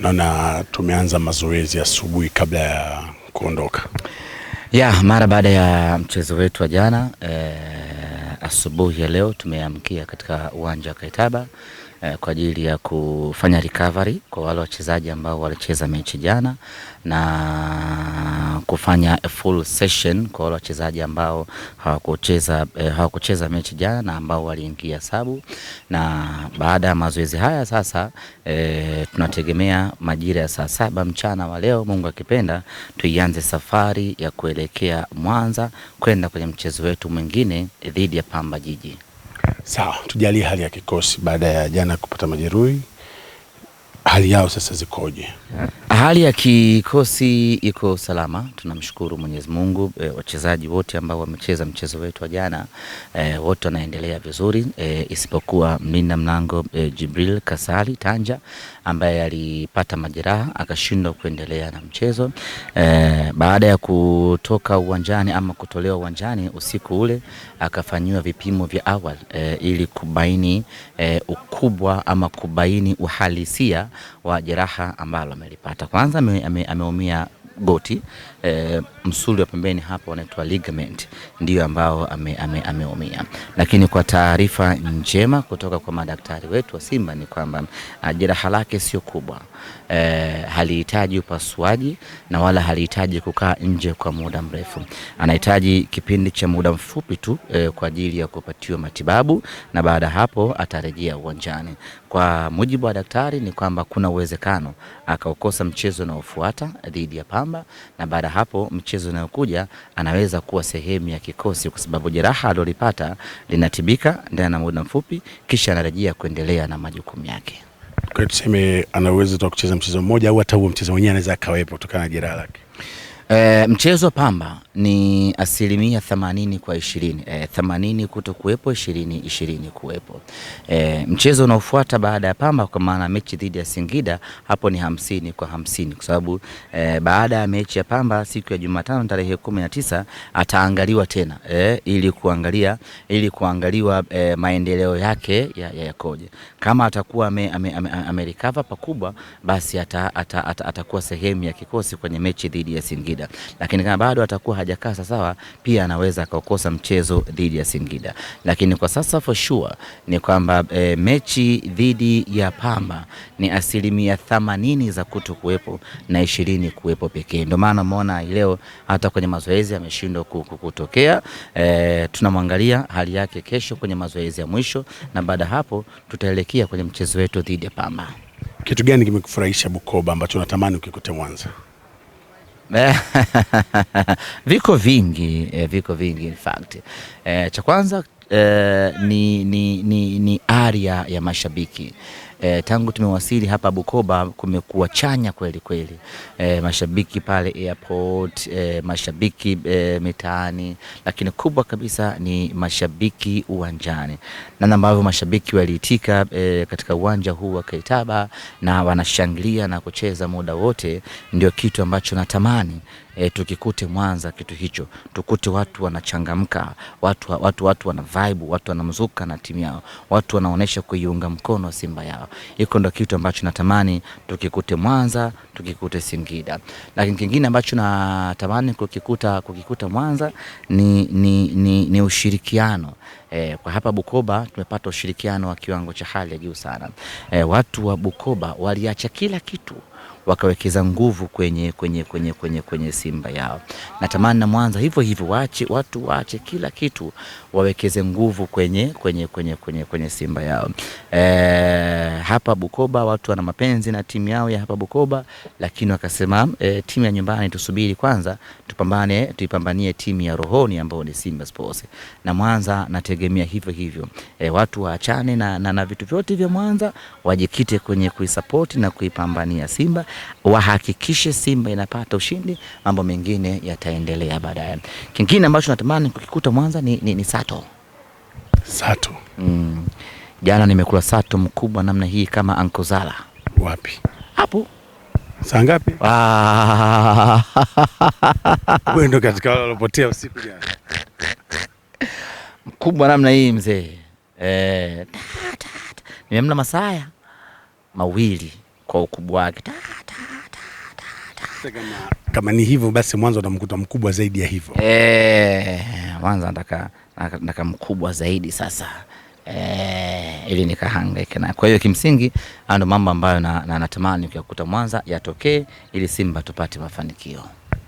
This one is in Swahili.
Naona tumeanza mazoezi asubuhi kabla ya kuondoka. Mara baada ya mchezo wetu wa jana asubuhi ya leo tumeamkia katika uwanja wa Kaitaba kwa ajili ya kufanya recovery kwa wale wachezaji ambao walicheza mechi jana na kufanya a full session kwa wale wachezaji ambao hawakucheza mechi jana na ambao waliingia sabu. Na baada ya mazoezi haya sasa tunategemea majira ya saa 7 mchana wa leo, Mungu akipenda, tuianze safari ya kuelekea Mwanza kwenda kwenye mchezo wetu mwingine dhidi ya Pamba Jiji. Sawa, tujalie hali ya kikosi baada ya jana kupata majeruhi. Hali yao sasa zikoje? Hali ya kikosi iko salama, tunamshukuru Mwenyezi Mungu. Wachezaji wote ambao wamecheza mchezo wetu wa jana wote wanaendelea vizuri, isipokuwa mlinda mlango Jibril Kasali Tanja ambaye alipata majeraha akashindwa kuendelea na mchezo. Baada ya kutoka uwanjani ama kutolewa uwanjani usiku ule, akafanyiwa vipimo vya awali ili kubaini ukubwa ama kubaini uhalisia wa jeraha ambalo amelipata. Kwanza ameumia goti, msuli wa pembeni hapo unaitwa ligament ndio ambao ameumia. Lakini kwa taarifa njema kutoka kwa madaktari wetu wa Simba ni kwamba jeraha lake sio kubwa. Halihitaji upasuaji na wala halihitaji kukaa nje kwa muda mrefu. Anahitaji kipindi cha muda mfupi tu kwa ajili ya kupatiwa matibabu na baada hapo atarejea uwanjani. Kwa mujibu wa daktari ni kwamba kuna uwezekano akaukosa mchezo unaofuata dhidi ya Pamba, na baada hapo mchezo unaokuja anaweza kuwa sehemu ya kikosi, kwa sababu jeraha alilopata linatibika ndani ya muda mfupi kisha anarejea kuendelea na majukumu yake. Kwa tuseme ana uwezo wa kucheza mchezo mmoja au hata huo mchezo mwenyewe anaweza akawepo kutokana na jeraha lake. Mchezo wa Pamba ni 80% kwa 20. 80 kuto kuwepo, 20 kuwepo. Mchezo unaofuata baada ya Pamba, kwa maana mechi dhidi ya Singida, hapo ni 50 kwa 50, kwa sababu baada ya mechi ya Pamba siku ya Jumatano tarehe 19 ataangaliwa tena ili kuangaliwa maendeleo yake yakoje. Kama atakuwa amerecover pakubwa, basi atakuwa sehemu ya kikosi kwenye mechi dhidi ya Singida. Lakini kama bado atakuwa hajakaa sawa, pia anaweza kukosa mchezo dhidi ya Singida. Lakini kwa sasa for sure ni kwamba mechi dhidi ya Pamba ni 80% za kuto kuwepo na 20 kuwepo pekee. Ndio maana umeona leo hata kwenye mazoezi ameshindwa kutokea. Tunamwangalia hali yake kesho kwenye mazoezi ya mwisho, na baada hapo tutaelekea kwenye mchezo wetu dhidi ya Pamba. Kitu gani kimekufurahisha Bukoba ambacho unatamani ukikute Mwanza? Viko vingi in fact. Cha kwanza ni area ya mashabiki. Tangu tumewasili hapa Bukoba kumekuwa chanya kweli kweli. Mashabiki pale airport, mashabiki mitaani, lakini kubwa kabisa ni mashabiki uwanjani. Na ambavyo mashabiki waliitika katika uwanja huu wa Kaitaba na wanashangilia na kucheza muda wote, ndio kitu ambacho natamani tukikute Mwanza kitu hicho. Tukute watu wanachangamka, watu wana vibe, watu wanamzuka na timu yao, watu wanaonesha kuiunga mkono Simba yao. Hiko ndo kitu ambacho natamani tukikute Mwanza, tukikute Singida. Lakini kingine ambacho natamani kukikuta Mwanza ni ushirikiano. Kwa hapa Bukoba tumepata ushirikiano wa kiwango cha hali ya juu sana. Watu wa Bukoba waliacha kila kitu wakawekeza nguvu kwenye Simba yao. Natamani na Mwanza hivyo hivyo watu waache kila kitu wawekeze nguvu kwenye Simba yao. Hapa Bukoba watu wana mapenzi na timu yao ya hapa Bukoba, lakini wakasema timu ya nyumbani tusubiri kwanza, tuipambanie timu ya rohoni ambayo ni Simba Sports. Na Mwanza nategemea hivyo hivyo. Watu waachane na vitu vyote vya Mwanza, wajikite kwenye kuisupport na kuipambania Simba, wahakikishe Simba inapata ushindi, mambo mengine yataendelea baadaye. Kingine ambacho natamani kukikuta Mwanza ni sato. Sato. Jana nimekula sato mkubwa namna hii kama Uncle Zala. Wapi? Hapo. Saa ngapi? Wewe ndo katika wale walopotea usiku jana. Mkubwa namna hii mzee. Nimemla masaa mawili kwa ukubwa wake. Kama ni hivyo basi Mwanza unamkuta mkubwa zaidi ya hivyo. Mwanza nataka mkubwa zaidi sasa. Ili nikahangaike na. Kwa hiyo kimsingi ndo mambo ambayo natamani kuyakuta Mwanza yatokee ili Simba tupate mafanikio.